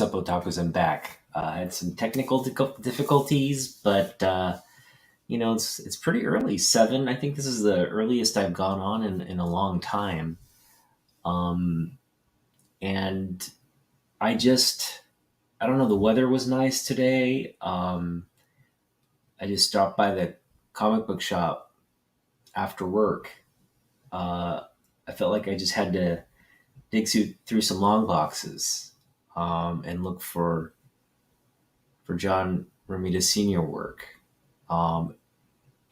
Up, otakus? I'm back. I had some technical difficulties, but it's pretty early. Seven. I think this is the earliest I've gone on in a long time. Um, and I just I don't know. The weather was nice today. I just stopped by the comic book shop after work. Uh, I felt like I just had to through some long boxes and look for John Romita Senior work. Um,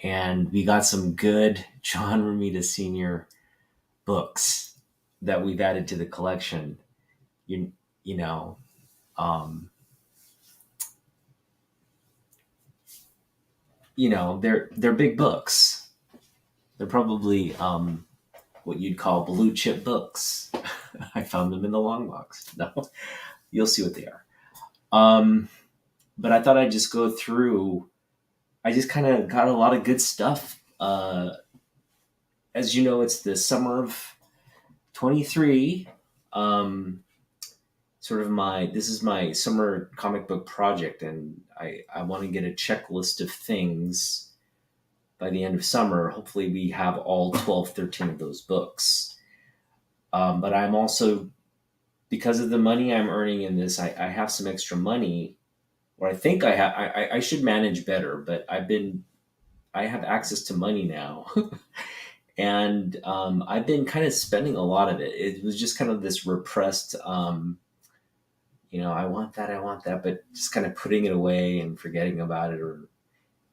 and we got some good John Romita Senior books that we've added to the collection. You you know, um, they're big books. They're probably what you'd call blue chip books. I found them in the long box. No, you'll see what they are. Um, but I thought I'd just go through. I just kind of got a lot of good stuff. As you know, it's the summer of 23. Um, Sort of this is my summer comic book project, and I want to get a checklist of things by the end of summer. Hopefully we have all 12, 13 of those books. But I'm also, because of the money I'm earning in this, I have some extra money, or I think I should manage better, but I have access to money now. And I've been kind of spending a lot of it. It was just kind of this repressed, I want that, but just kind of putting it away and forgetting about it, or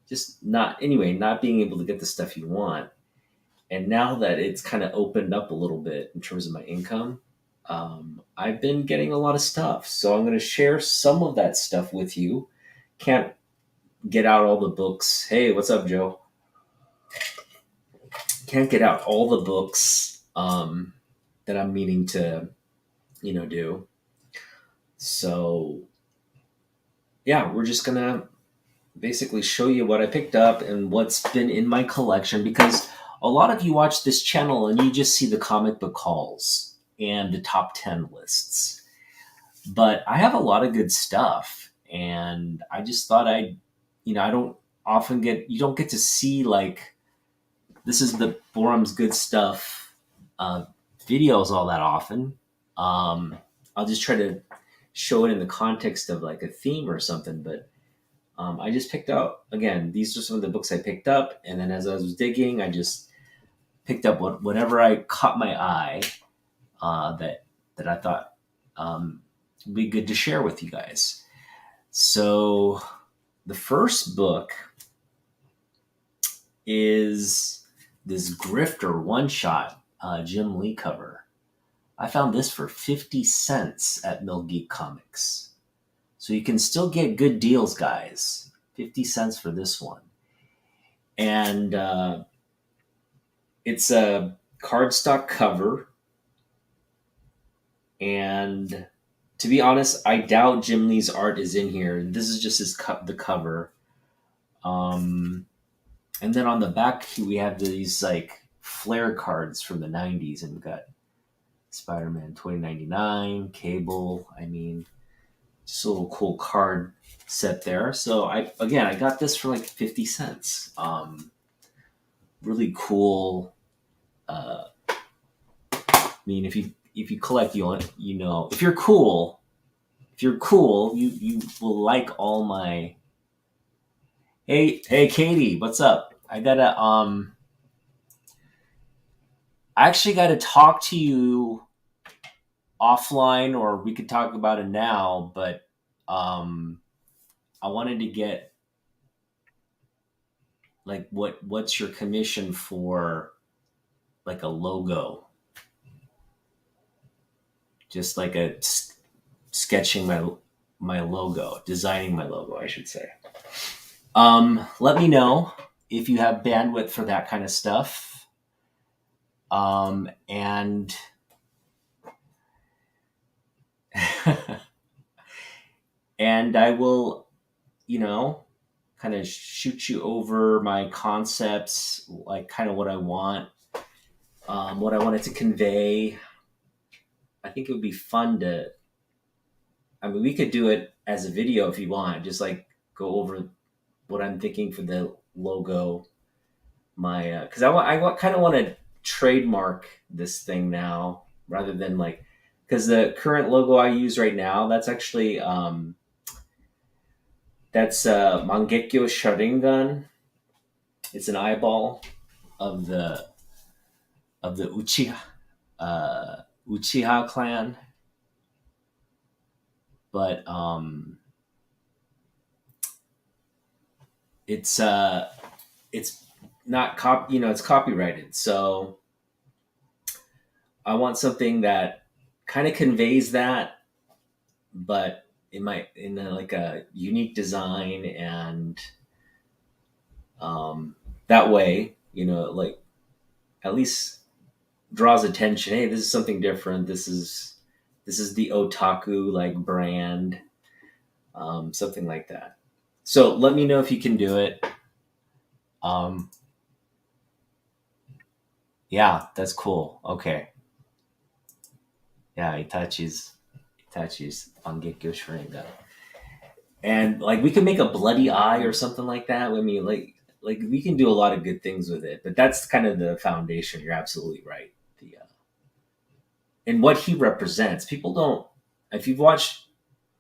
just not being able to get the stuff you want. And now that it's kind of opened up a little bit in terms of my income, I've been getting a lot of stuff. So I'm going to share some of that stuff with you. Can't get out all the books. Hey, what's up, Joe? Can't get out all the books that I'm meaning to, do. So, yeah, we're just going to basically show you what I picked up and what's been in my collection, because a lot of you watch this channel and you just see the comic book hauls and the top 10 lists. But I have a lot of good stuff, and I just thought I don't often you don't get to see, like, this is the Borum's Good Stuff uh, videos all that often. I'll just try to show it in the context of like a theme or something, but I just picked out, again, these are some of the books I picked up, and then as I was digging, I just picked up whatever I caught my eye that I thought would be good to share with you guys. So the first book is this Grifter one-shot Jim Lee cover. I found this for 50 cents at Mill Geek Comics. So you can still get good deals, guys. 50 cents for this one. And it's a cardstock cover. And to be honest, I doubt Jim Lee's art is in here. This is just the cover. And then on the back, we have these like flare cards from the 90s. And we've got Spider-Man 2099, Cable. I mean, just a little cool card set there. So I got this for like 50 cents. Really cool. I mean, if you collect, if you're cool, you will like all my. Hey, Katie, what's up? I actually got to talk to you offline, or we could talk about it now, but I wanted to get, like, what's your commission for like a logo, just like sketching my logo, designing my logo, I should say. Let me know if you have bandwidth for that kind of stuff. And and I will, kind of shoot you over my concepts, like kind of what I want, what I wanted to convey. I think it would be fun to I mean, we could do it as a video if you want. Just like go over what I'm thinking for the logo. My because kind of want to trademark this thing now rather than like because the current logo I use right now that's Mangekyo Sharingan. It's an eyeball of the Uchiha clan, but it's not it's copyrighted. So I want something that kind of conveys that, but in like a unique design, and that way, like at least draws attention. Hey, this is something different. This is the otaku like brand, something like that. So let me know if you can do it. Um, yeah, that's cool. Okay, yeah, Itachi's Angekyo Sharingan, and like we can make a bloody eye or something like that. I mean, like we can do a lot of good things with it. But that's kind of the foundation. You're absolutely right. The and what he represents, people don't. If you've watched,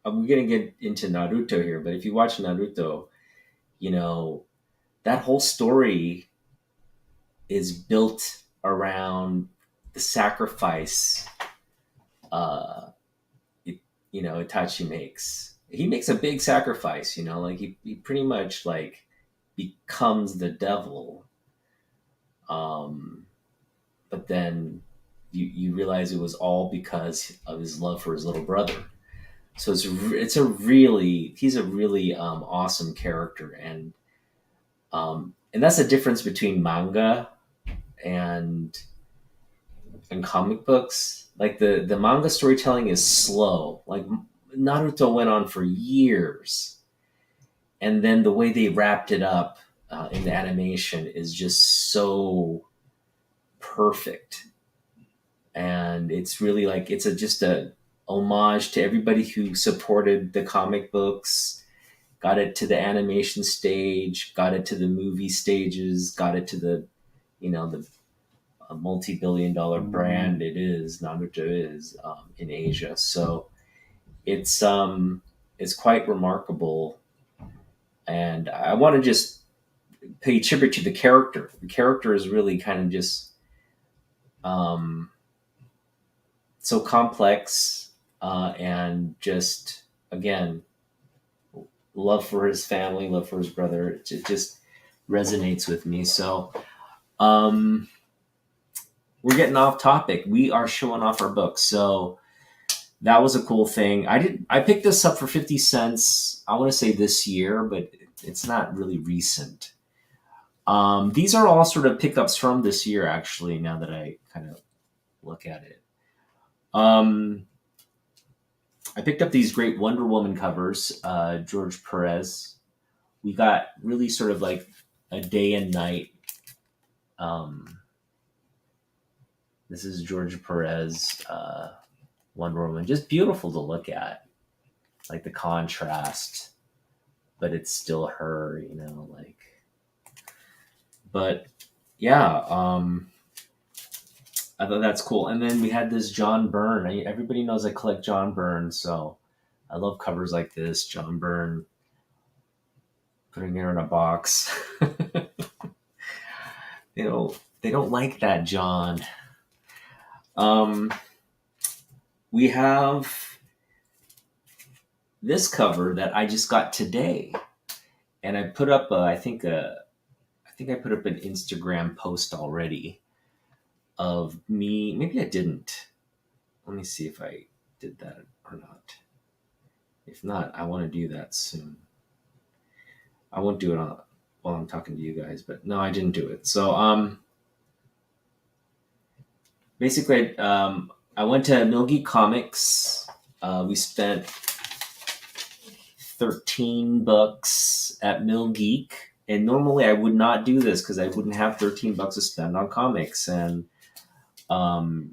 I'm gonna get into Naruto here, but if you watch Naruto, you know that whole story is built around the sacrifice uh Itachi makes. He makes a big sacrifice, like he pretty much like becomes the devil. um but then you realize it was all because of his love for his little brother. So he's a really awesome character, and that's the difference between manga and comic books. Like the manga storytelling is slow. Like Naruto went on for years, and then the way they wrapped it up in the animation is just so perfect. And it's really like just a homage to everybody who supported the comic books, got it to the animation stage, got it to the movie stages, got it to the a multi-billion-dollar brand it is. Naruto is in Asia. So it's quite remarkable, and I want to just pay tribute to the character. The character is really kind of just um, so complex, and just again, love for his family, love for his brother. It just resonates with me. So um, we're getting off topic. We are showing off our books. So that was a cool thing. I picked this up for 50 cents. I want to say this year, but it's not really recent. These are all sort of pickups from this year, actually, now that I kind of look at it. Um, I picked up these great Wonder Woman covers, George Perez. We got really sort of like a day and night. This is George Perez, Wonder Woman. Just beautiful to look at. Like the contrast, but it's still her, like. But yeah, I thought that's cool. And then we had this John Byrne. Everybody knows I collect John Byrne, so I love covers like this. John Byrne, putting her in a box. They don't like that, John. We have this cover that I just got today, and I put up. I think I put up an Instagram post already of me. Maybe I didn't. Let me see if I did that or not. If not, I want to do that soon. I won't do it while I'm talking to you guys, but no, I didn't do it. So basically, I went to Milgi Comics. We spent $13 at Mill Geek, and normally I would not do this because I wouldn't have $13 to spend on comics, and I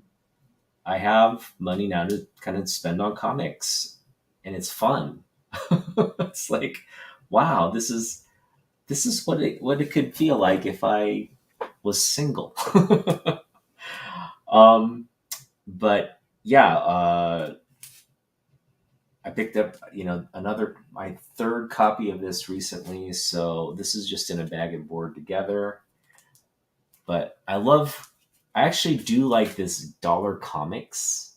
have money now to kind of spend on comics. and it's fun. It's like, wow, this is what it could feel like if I was single. um, but yeah, I picked up, another my third copy of this recently, so this is just in a bag and board together. But I actually do like this dollar comics.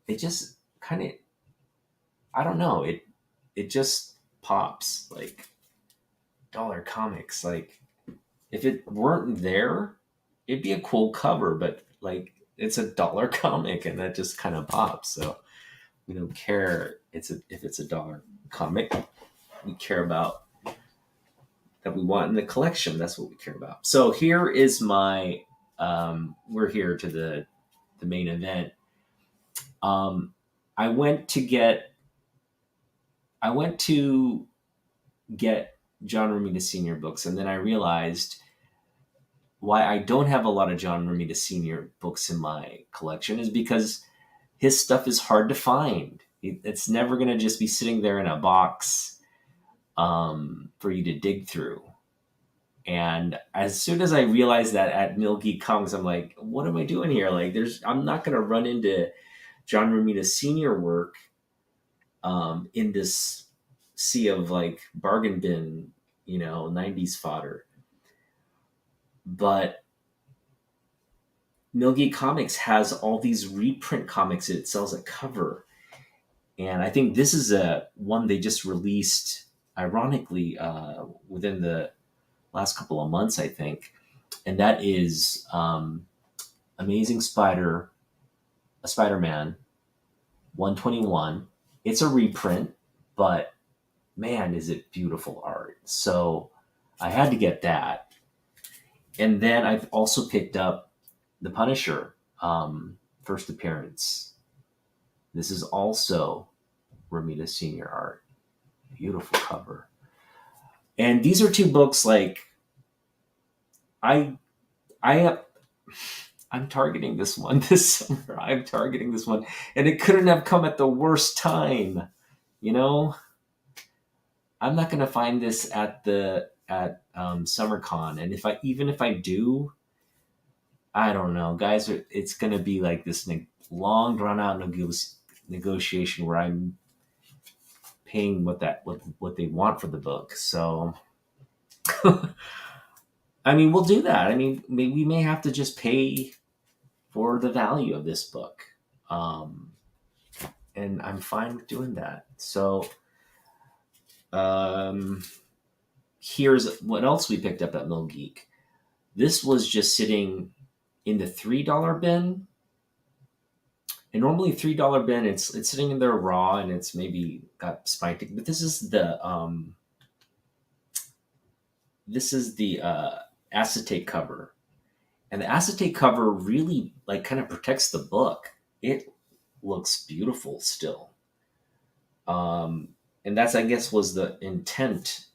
It just kind of, I don't know, it just pops like dollar comics. Like if it weren't there, it'd be a cool cover, but like it's a dollar comic and that just kind of pops. So we don't care if it's a dollar comic. We care about that we want in the collection. That's what we care about. So here is my we're here to the main event. Um, I went to get I went to get John Romita Sr. books, and then I realized why I don't have a lot of John Romita Sr. books in my collection is because his stuff is hard to find. It's never going to just be sitting there in a box for you to dig through. And as soon as I realized that at Mill Geek Comics, I'm like, what am I doing here? Like, I'm not going to run into John Romita Sr. work in this sea of like bargain bin, 90s fodder. But Mill Geek Comics has all these reprint comics it sells at cover. And I think this is a one they just released, ironically, within the last couple of months, I think. And that is Amazing Spider-Man 121. It's a reprint, but man, is it beautiful art. So I had to get that. And then I've also picked up The Punisher first appearance. This is also Romita Senior art. Beautiful cover. And these are two books like I I I'm targeting this one this summer. I'm targeting this one, and it couldn't have come at the worst time. You know, I'm not going to find this at SummerCon, and if I do, I don't know, guys. It's going to be like this long drawn out negotiation where I'm paying what they want for the book. So, I mean, we'll do that. I mean, we may have to just pay for the value of this book. Um, and I'm fine with doing that. So um, here's what else we picked up at Mill Geek. This was just sitting in the $3 bin. And normally $3 bin, it's sitting in there raw and it's maybe got spine. But this is the acetate cover, and the acetate cover really like kind of protects the book. It looks beautiful still. And that's, I guess, was the intent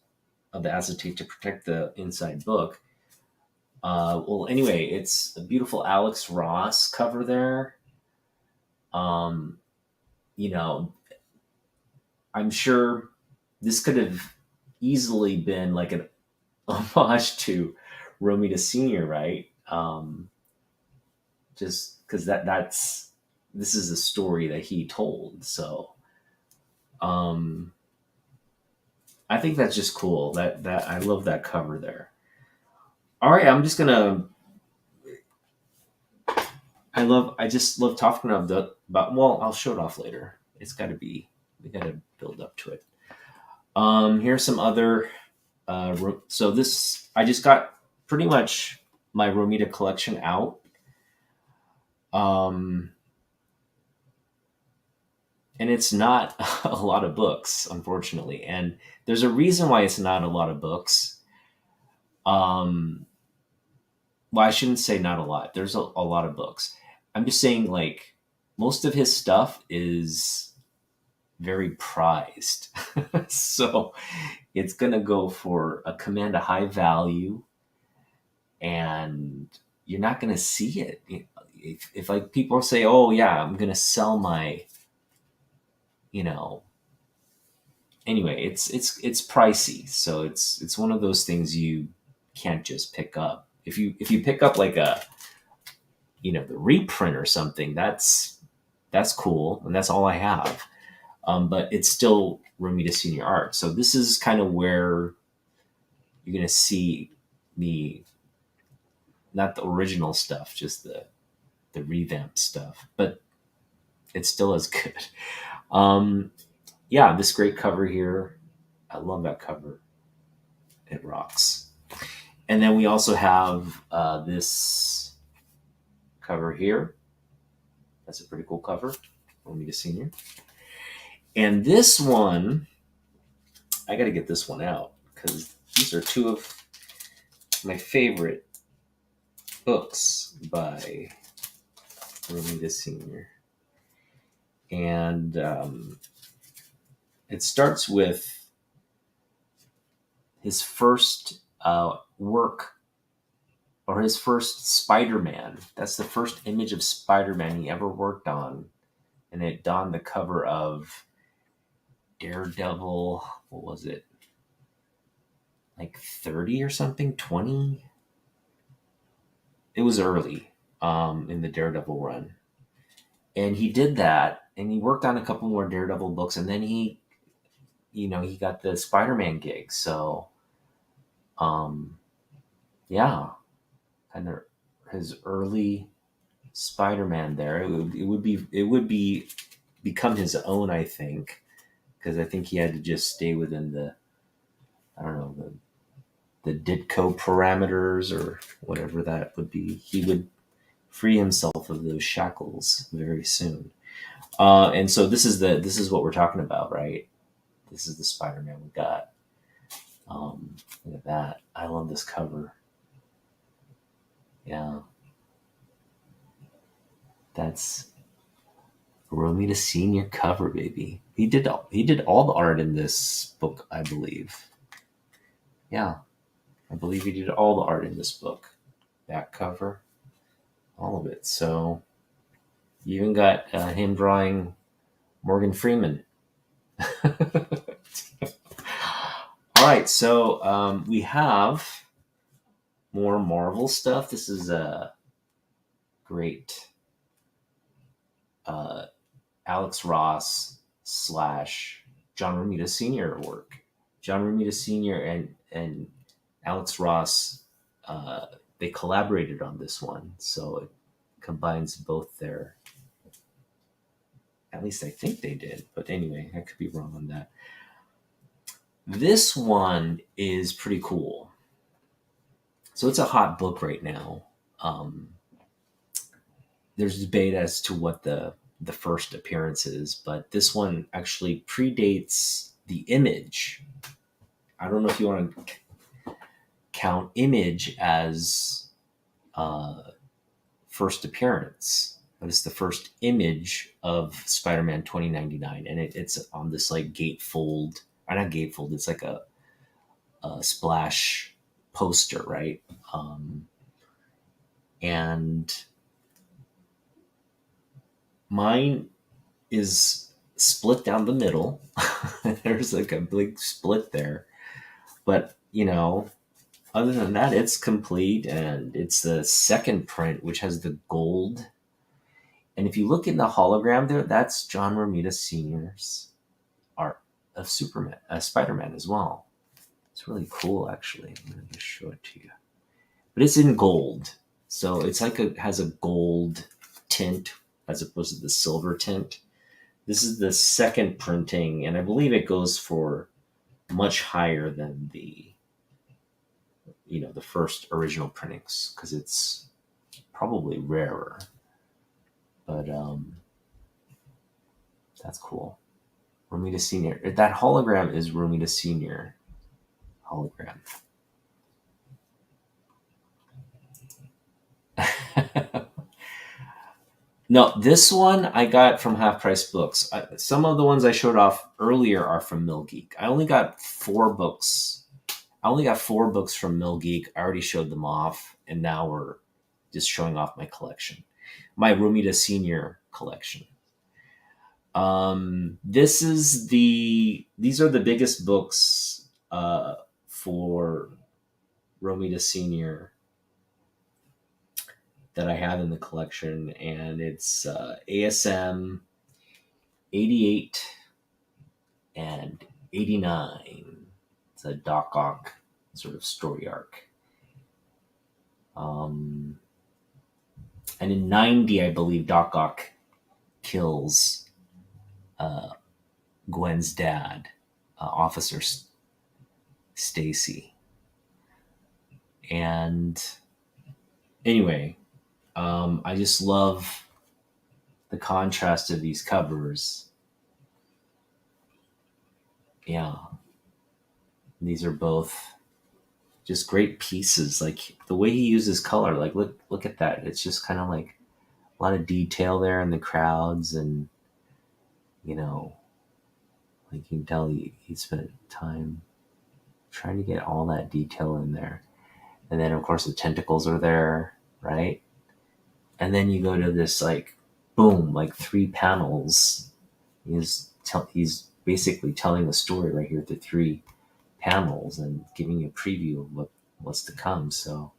of the acetate, to protect the inside book. Well, anyway, it's a beautiful Alex Ross cover there. Um, you know, I'm sure this could have easily been like an homage to Romita Senior, right? Just because that's this is a story that he told. So um, I think that's just cool. That I love that cover there. All right, I'm just gonna. I just love talking about. Well, I'll show it off later. It's got to be. We got to build up to it. Here's some other. So this I just got pretty much my Romita collection out. Um, and it's not a lot of books, unfortunately. And there's a reason why it's not a lot of books. Um, well, I shouldn't say not a lot. There's a lot of books. I'm just saying, like, most of his stuff is very prized. So it's going to go for command a high value, and you're not going to see it. If like people say, oh, yeah, I'm going to sell my, you know, anyway, it's pricey, so it's one of those things you can't just pick up. If you pick up like a the reprint or something, that's cool, and that's all I have. But it's still Romita Senior art. So this is kind of where you're gonna see me, not the original stuff, just the revamped stuff, but it's still as good. Um, yeah, this great cover here. I love that cover. It rocks. And then we also have this cover here. That's a pretty cool cover. Romita Senior. And this one, I got to get this one out because these are two of my favorite books by Romita Senior. And it starts with his first work, or his first Spider-Man. That's the first image of Spider-Man he ever worked on. And it donned the cover of Daredevil. What was it? Like 30 or something? 20? It was early in the Daredevil run. And he did that, and he worked on a couple more Daredevil books, and then he got the Spider-Man gig. So, yeah, kind of his early Spider-Man there. It would become his own, I think, because I think he had to just stay within the Ditko parameters or whatever that would be. He would free himself of those shackles very soon. And so this is what we're talking about, right? This is the Spider-Man we got. Look at that. I love this cover. Yeah. That's Romita Senior cover, baby. He did all the art in this book, I believe. Yeah. I believe he did all the art in this book. Back cover. All of it. So you even got him drawing Morgan Freeman. All right, so we have more Marvel stuff. This is a great Alex Ross / John Romita Sr. work. John Romita Sr. and Alex Ross, they collaborated on this one, so it combines both their. At least I think they did, but anyway, I could be wrong on that. This one is pretty cool. So it's a hot book right now. There's debate as to what the first appearance is, but this one actually predates the Image. I don't know if you want to count Image as first appearance, but it's the first image of Spider-Man 2099, and it's on this like gatefold, or not gatefold. It's like a splash poster, right? And mine is split down the middle. There's like a big split there, but other than that, it's complete, and it's the second print, which has the gold. And if you look in the hologram there, that's John Romita Sr.'s art of Superman, Spider-Man as well. It's really cool, actually. I'm going to just show it to you. But it's in gold, so it's like has a gold tint as opposed to the silver tint. This is the second printing, and I believe it goes for much higher than the first original printings, because it's probably rarer. But that's cool. Romita Senior. That hologram is Romita Senior hologram. No, this one I got from Half Price Books. Some of the ones I showed off earlier are from Mill Geek. I only got 4 books. From Mill Geek. I already showed them off, and now we're just showing off my collection, my Romita Senior collection. These are the biggest books for Romita Senior that I have in the collection, and it's ASM 88 and 89. It's a Doc Ock sort of story arc. And in 90, I believe Doc Ock kills Gwen's dad, Officer Stacy. And anyway, I just love the contrast of these covers. Yeah, these are both just great pieces. Like the way he uses color, like look at that. It's just kind of like a lot of detail there in the crowds, and like you can tell he spent time trying to get all that detail in there. And then of course the tentacles are there, right? And then you go to this like boom, like 3 panels. He's basically telling the story right here through 3 panels and giving you a preview of what's to come. So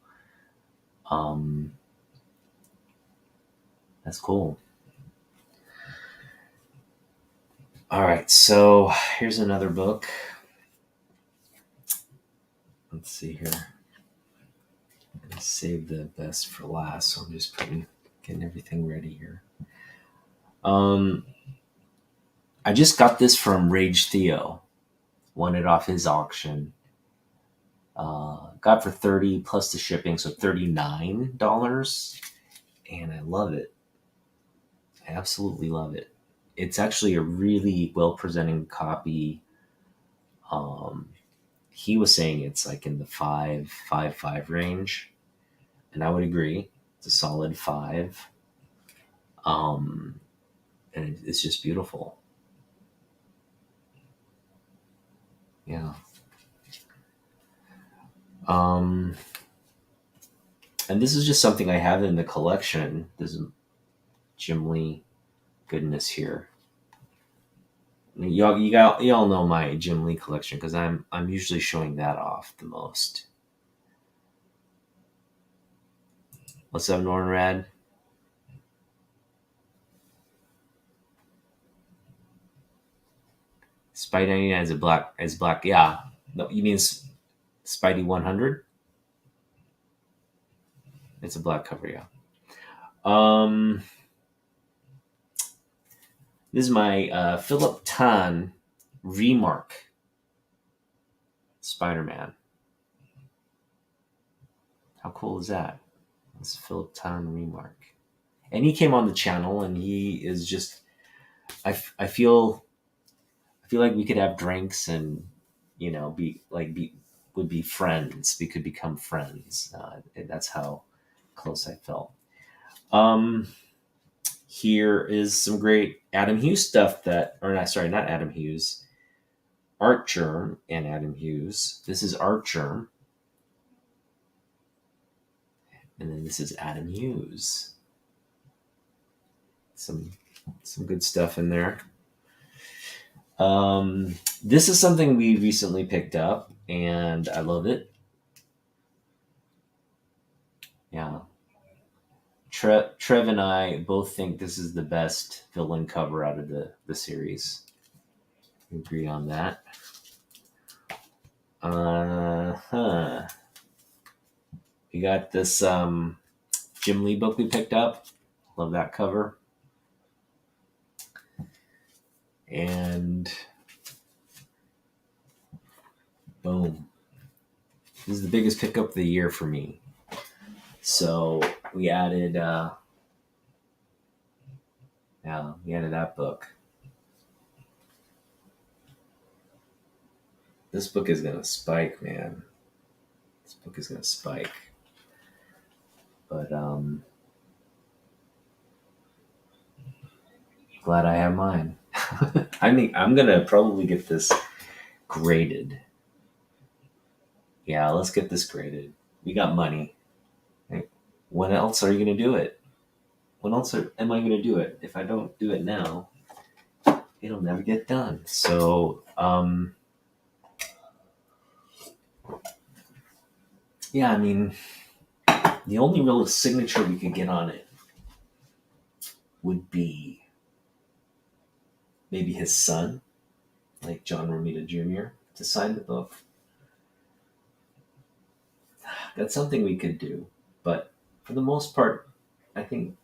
that's cool. All right, so here's another book. Let's see here. I'm gonna save the best for last, so I'm just getting everything ready here. I just got this from Rage Theo. Won it off his auction. Got for 30 plus the shipping, so $39, and I love it. I absolutely love it. It's actually a really well presenting copy. He was saying it's like in the 5.55 range, and I would agree. It's a solid 5. And it's just beautiful. Yeah. And this is just something I have in the collection. This Jim Lee goodness here. You all know my Jim Lee collection because I'm usually showing that off the most. What's up, Nornrad? Spidey 99 is black. Yeah. No, you mean Spidey 100? It's a black cover, yeah. This is my Philip Tan Remark Spider-Man. How cool is that? It's Philip Tan Remark. And he came on the channel, and he is just, I feel like we could have drinks and, would be friends. We could become friends. That's how close I felt. Here is some great Adam Hughes stuff not Adam Hughes, Art Germ and Adam Hughes. This is Art Germ. And then this is Adam Hughes. Some good stuff in there. This is something we recently picked up, and I love it. Yeah. Trev and I both think this is the best villain cover out of the series. We agree on that. We got this Jim Lee book we picked up. Love that cover. And boom. This is the biggest pickup of the year for me. So we added that book. This book is gonna spike, man. This book is gonna spike. But glad I have mine. I mean, I'm gonna probably get this graded. Yeah, let's get this graded. We got money. When else are you gonna do it? When else am I gonna do it? If I don't do it now, it'll never get done. So yeah, I mean, the only real signature we could get on it would be maybe his son, like John Romita Jr., to sign the book. That's something we could do. But for the most part, I think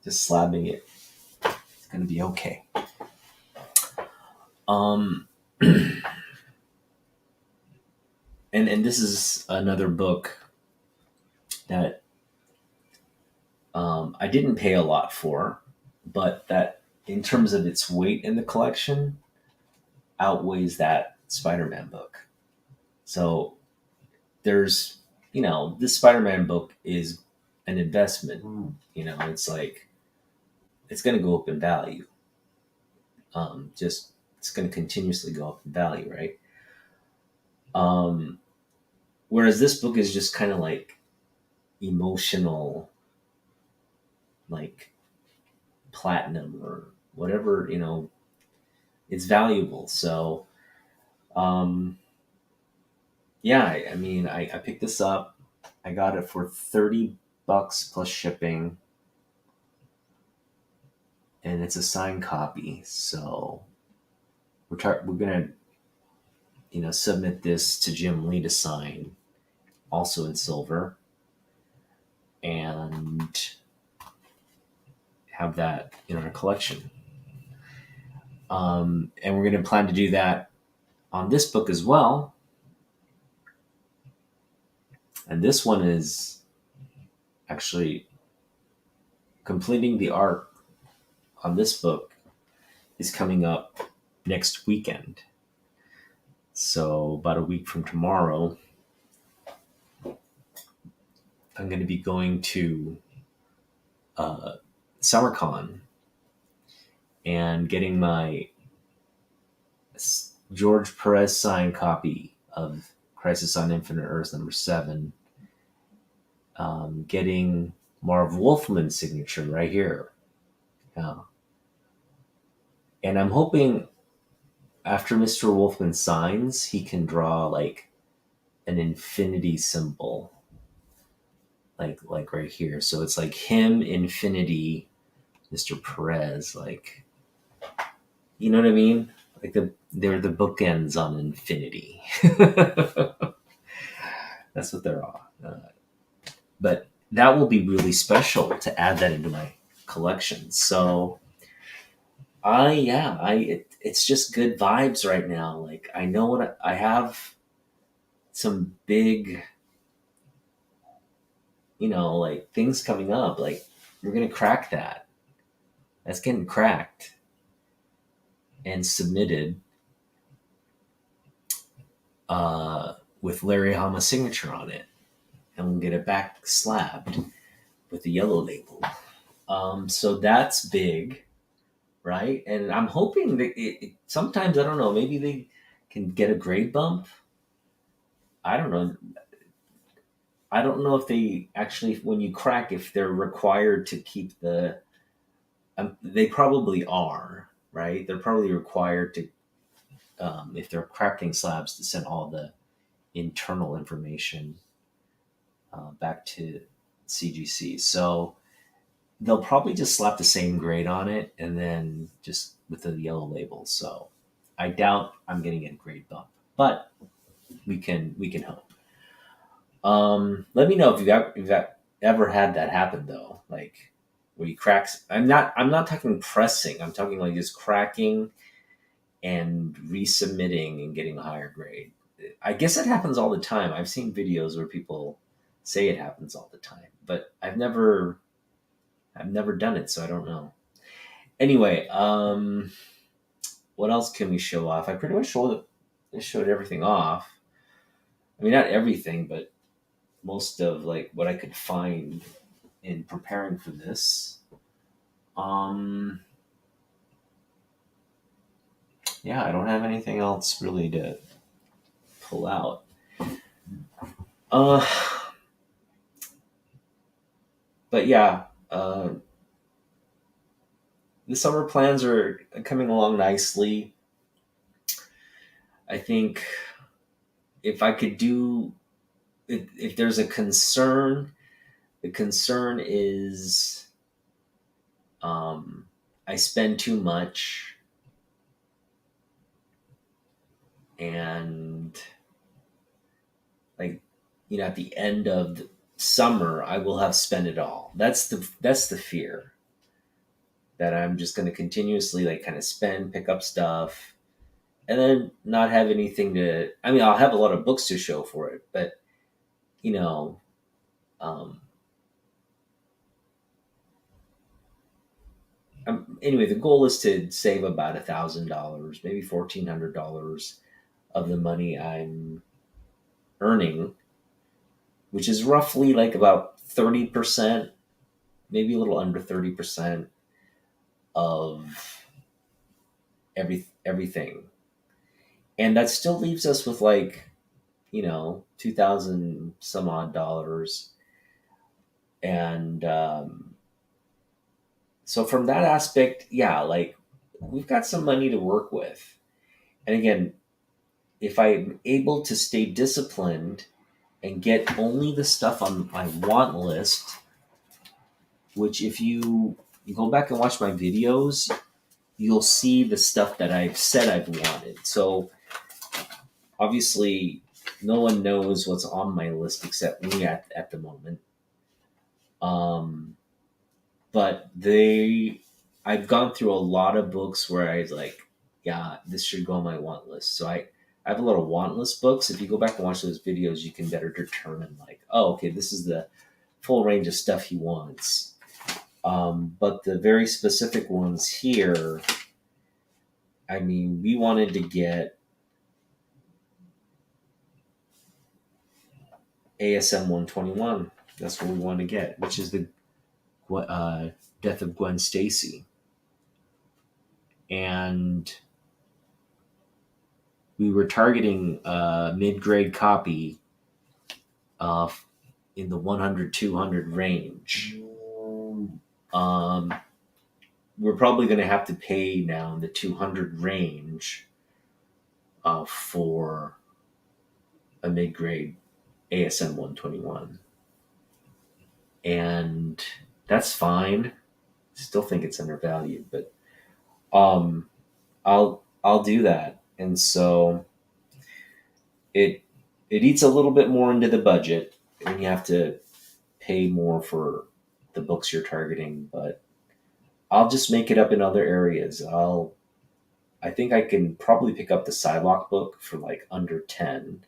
just slabbing it is going to be okay. Um, and this is another book that I didn't pay a lot for, but that in terms of its weight in the collection outweighs that Spider-Man book. So there's, this Spider-Man book is an investment. It's like it's going to go up in value. Just it's going to continuously go up in value, right? Whereas this book is just kind of like emotional, like platinum or whatever, it's valuable. So, yeah, I mean, I picked this up. I got it for $30 plus shipping, and it's a signed copy. So we're gonna, submit this to Jim Lee to sign, also in silver, and have that in our collection. And we're going to plan to do that on this book as well. And this one is actually completing the art on this book is coming up next weekend. So about a week from tomorrow, I'm going to be going to SummerCon and getting my George Perez signed copy of Crisis on Infinite Earths #7. Getting Marv Wolfman's signature right here. Yeah. And I'm hoping after Mr. Wolfman signs, he can draw like an infinity symbol. Like right here. So it's like him, infinity, Mr. Perez, like, you know what I mean? Like they're the bookends on infinity. That's what they're on. But that will be really special to add that into my collection. So it's just good vibes right now. Like I know what I have some big, like things coming up. Like we're gonna crack that. That's getting cracked and submitted with Larry Hama's signature on it, and we'll get it back slabbed with the yellow label. So that's big, right? And I'm hoping that sometimes, I don't know, maybe they can get a grade bump. I don't know. I don't know if they actually, when you crack, if they're required to keep the. They probably are, right? They're probably required to, if they're cracking slabs, to send all the internal information back to CGC. So they'll probably just slap the same grade on it and then just with the yellow label. So I doubt I'm getting a grade bump, but we can hope. Let me know if you've ever had that happen though, like where you cracks. I'm not talking pressing. I'm talking like just cracking and resubmitting and getting a higher grade. I guess it happens all the time. I've seen videos where people say it happens all the time, but I've never done it, so I don't know. Anyway, what else can we show off? I pretty much showed everything off. I mean, not everything, but most of like what I could find in preparing for this. Yeah, I don't have anything else really to pull out. But yeah, the summer plans are coming along nicely. I think if I could do, if there's a concern, the concern is um, I spend too much, and like, at the end of the summer, I will have spent it all. That's the fear, that I'm just going to continuously like kind of spend, pick up stuff, and then not have anything to. I mean, I'll have a lot of books to show for it, but you know, um, anyway, the goal is to save about $1,000, maybe $1,400 of the money I'm earning, which is roughly like about 30%, maybe a little under 30% of everything, and that still leaves us with like 2,000 some odd dollars, and so from that aspect, yeah, like we've got some money to work with, and again, if I'm able to stay disciplined and get only the stuff on my want list, which if you go back and watch my videos, you'll see the stuff that I've said I've wanted. So obviously, no one knows what's on my list except me at the moment. Um, but I've gone through a lot of books where I was like, yeah, this should go on my want list. So I have a lot of want list books. If you go back and watch those videos, you can better determine like, oh, okay, this is the full range of stuff he wants. But the very specific ones here, I mean, we wanted to get ASM 121. That's what we want to get, which is the uh, death of Gwen Stacy. And we were targeting a mid-grade copy uh, in the 100-200 range. Um, we're probably going to have to pay now in the 200 range for a mid-grade ASM 121. And that's fine. Still think it's undervalued, but I'll do that. And so it eats a little bit more into the budget, and you have to pay more for the books you're targeting, but I'll just make it up in other areas. I think I can probably pick up the Psylocke book for like under 10.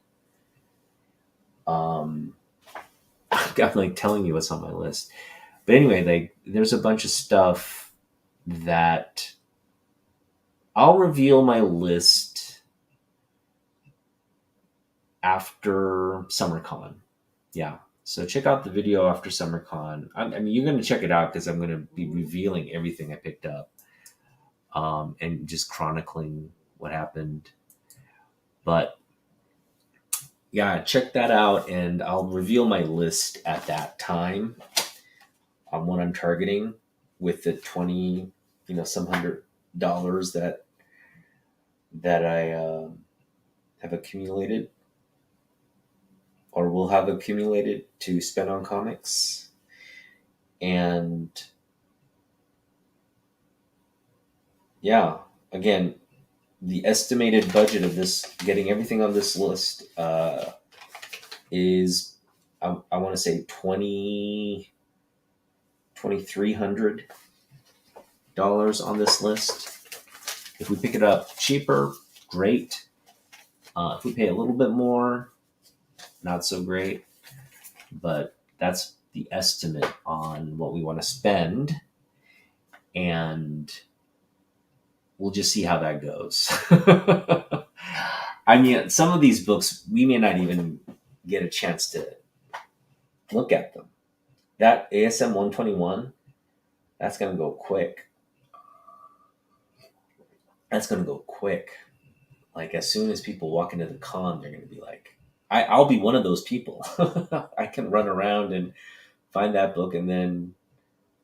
Um, I'm like telling you what's on my list. But anyway, like there's a bunch of stuff that I'll reveal my list after SummerCon. Yeah. So check out the video after SummerCon. I mean, you're going to check it out because I'm going to be revealing everything I picked up, and just chronicling what happened. But yeah, check that out, and I'll reveal my list at that time on what I'm targeting with the 20, some $100 that I have accumulated or will have accumulated to spend on comics. And yeah, again, the estimated budget of this, getting everything on this list, is I want to say $2,300 on this list. If we pick it up cheaper, great. If we pay a little bit more, not so great. But that's the estimate on what we want to spend, and we'll just see how that goes. I mean, some of these books we may not even get a chance to look at them. That ASM 121, that's going to go quick. That's going to go quick. Like as soon as people walk into the con, they're going to be like, I'll be one of those people. I can run around and find that book and then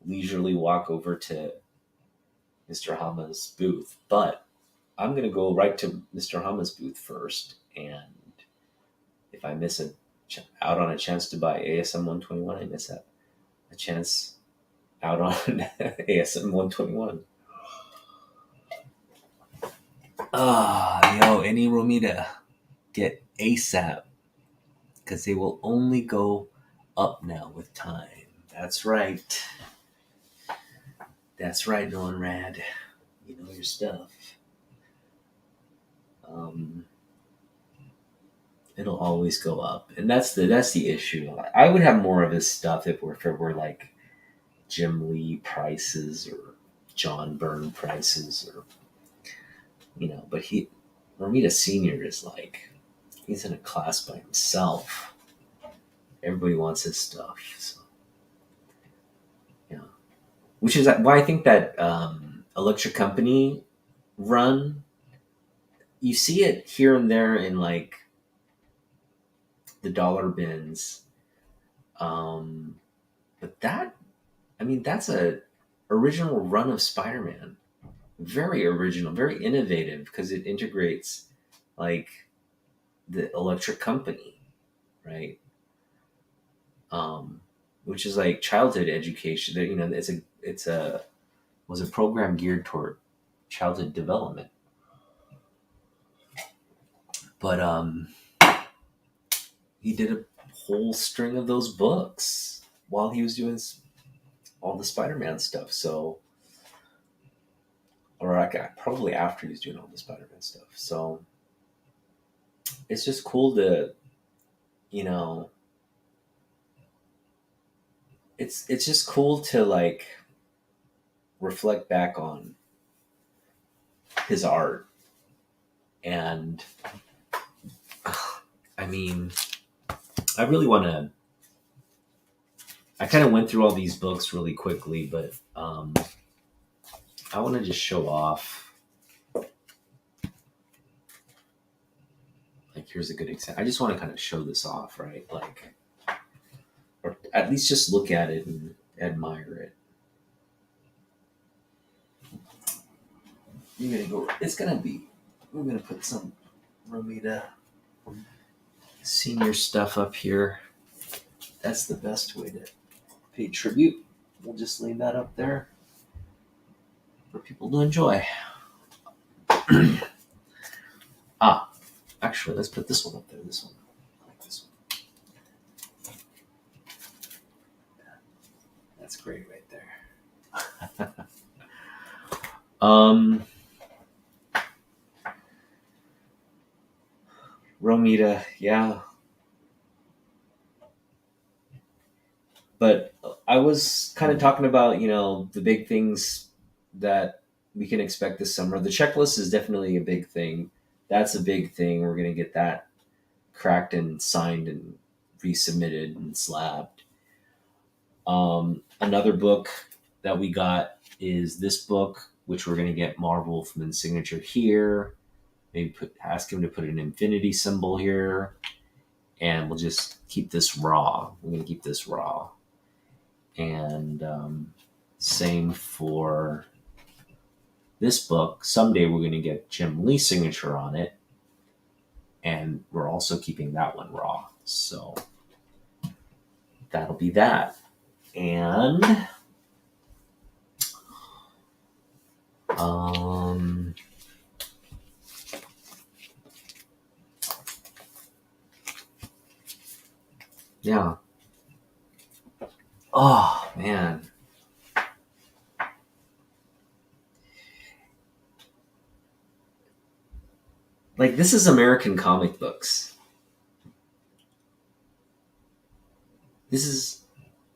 leisurely walk over to Mr. Hama's booth, but I'm going to go right to Mr. Hama's booth first. And if I miss out on a chance to buy ASM 121, I miss out a chance out on ASM 121. Yo, any Romita, get ASAP, because they will only go up now with time. That's right. That's right, Nolan Rad. You know your stuff. It'll always go up, and that's the issue. I would have more of his stuff if it were like Jim Lee prices or John Byrne prices, or But Romita Senior is like, he's in a class by himself. Everybody wants his stuff, so yeah. Which is why I think that Electric Company run, you see it here and there in like the dollar bins. But that's a original run of Spider-Man. Very original, very innovative, because it integrates like the Electric Company, right? Which is like childhood education. It's a was a program geared toward childhood development. But he did a whole string of those books while he was doing all the Spider-Man stuff. So, or like probably after he was doing all the Spider-Man stuff. So it's just cool to, you know, it's just cool to like reflect back on his art. And I mean, I really want to. I kind of went through all these books really quickly, but I want to just show off. Like, here's a good example. I just want to kind of show this off, right? Like, or at least just look at it and admire it. You're gonna go. It's gonna be. We're gonna put some Romita Senior stuff up here. That's the best way to pay tribute. We'll just leave that up there for people to enjoy. Actually, let's put this one up there. This one. I like this one. That's great right there. Romita, yeah. But I was kind of talking about, the big things that we can expect this summer. The checklist is definitely a big thing. That's a big thing. We're going to get that cracked and signed and resubmitted and slabbed. Another book that we got is this book, which we're going to get Marv Wolfman's signature here. Maybe ask him to put an infinity symbol here. And we'll just keep this raw. We're going to keep this raw. And same for this book. Someday we're going to get Jim Lee's signature on it. And we're also keeping that one raw. So that'll be that. And yeah. Oh, man. Like, this is American comic books.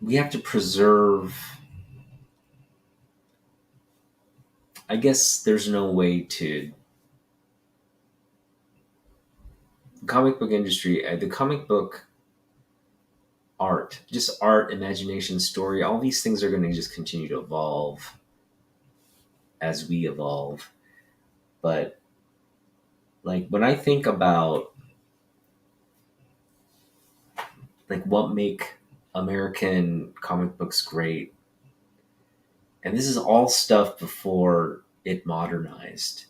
We have to preserve. I guess there's no way to. Comic book industry, the comic book art, just art, imagination, story, all these things are going to just continue to evolve as we evolve. But like, when I think about like what make American comic books great, and this is all stuff before it modernized,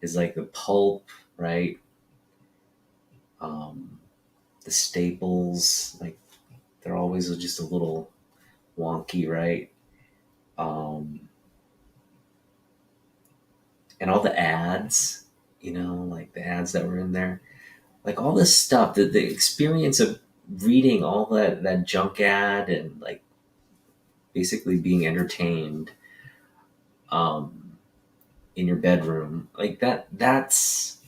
is like the pulp, right? Um, the staples, like they're always just a little wonky, right? Um, and all the ads, like the ads that were in there, like all this stuff, the experience of reading all that junk ad and like basically being entertained um, in your bedroom, like that's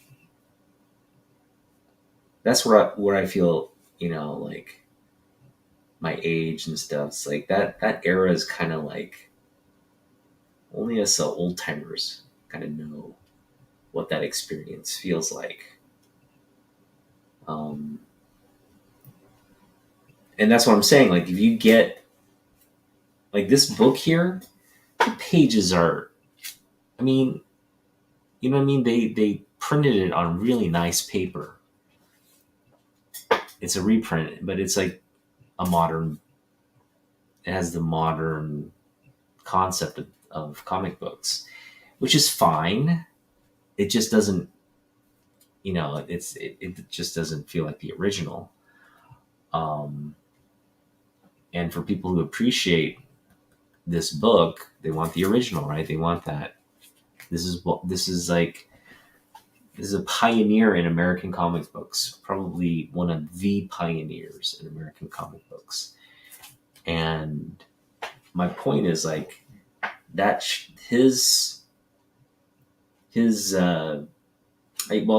where I feel, like my age and stuff. It's like that era is kind of like only us old timers kind of know what that experience feels like. Um, and that's what I'm saying. Like if you get like this book here, the pages are, I mean, you know what I mean? They printed it on really nice paper. It's a reprint, but it's like a modern. It has the modern concept of comic books, which is fine. It just doesn't, it just doesn't feel like the original. Um, and for people who appreciate this book, they want the original, right? They want that. This is a pioneer in American comic books, probably one of the pioneers in American comic books. And my point is like that his well,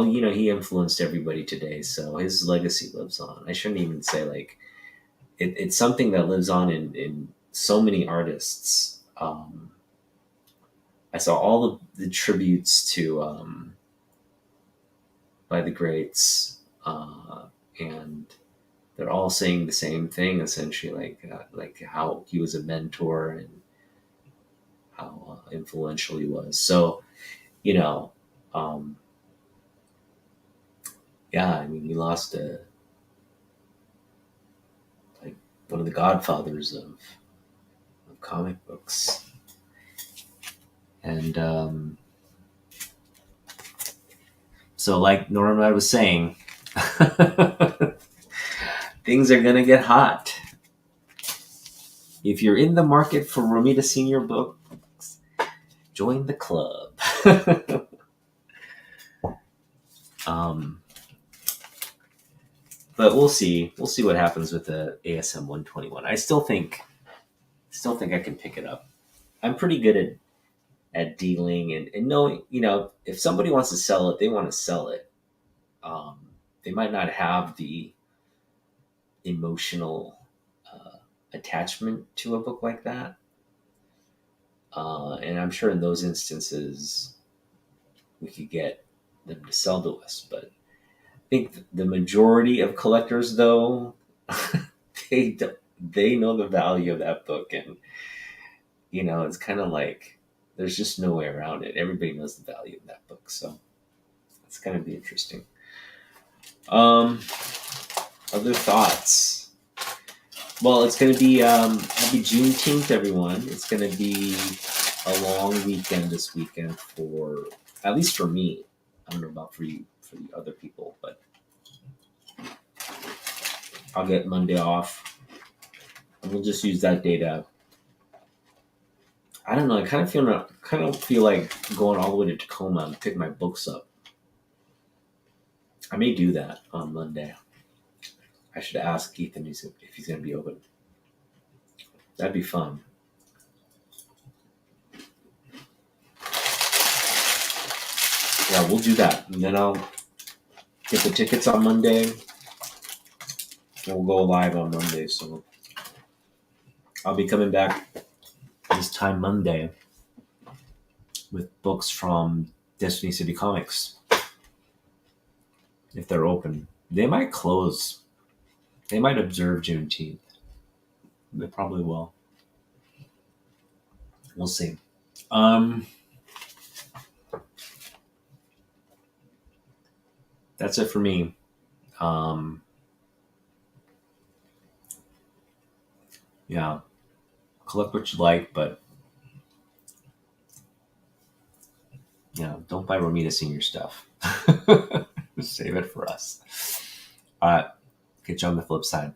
he influenced everybody today, so his legacy lives on. I shouldn't even say like it's something that lives on in so many artists. I saw all the tributes to by the greats, and they're all saying the same thing essentially, like how he was a mentor and how influential he was. So you know, um, yeah, I mean, we lost like one of the godfathers of comic books, and so like Norman was saying, things are gonna get hot. If you're in the market for Romita Senior books, join the club. um, but we'll see. We'll see what happens with the ASM 121. I still think I can pick it up. I'm pretty good at dealing and knowing. If somebody wants to sell it, they want to sell it. Um, they might not have the emotional attachment to a book like that. And I'm sure in those instances, we could get them to sell to us. But I think the majority of collectors, though, they don't, they know the value of that book, and it's kind of like there's just no way around it. Everybody knows the value of that book, so it's going to be interesting. Other thoughts? Well, it's going to be happy Juneteenth, everyone. It's going to be a long weekend this weekend for, at least for me. I don't know about for you, for the other people, but I'll get Monday off, and we'll just use that day to. I don't know. I kind of feel like going all the way to Tacoma and pick my books up. I may do that on Monday. I should ask Ethan if he's going to be open. That'd be fun. Yeah, we'll do that, and then I'll get the tickets on Monday, and we'll go live on Monday. So I'll be coming back this time Monday with books from Destiny City Comics. If they're open, they might close. They might observe Juneteenth. They probably will. We'll see. That's it for me. Yeah, collect what you like, but don't buy Romita Senior stuff. Save it for us. All right. Catch you on the flip side.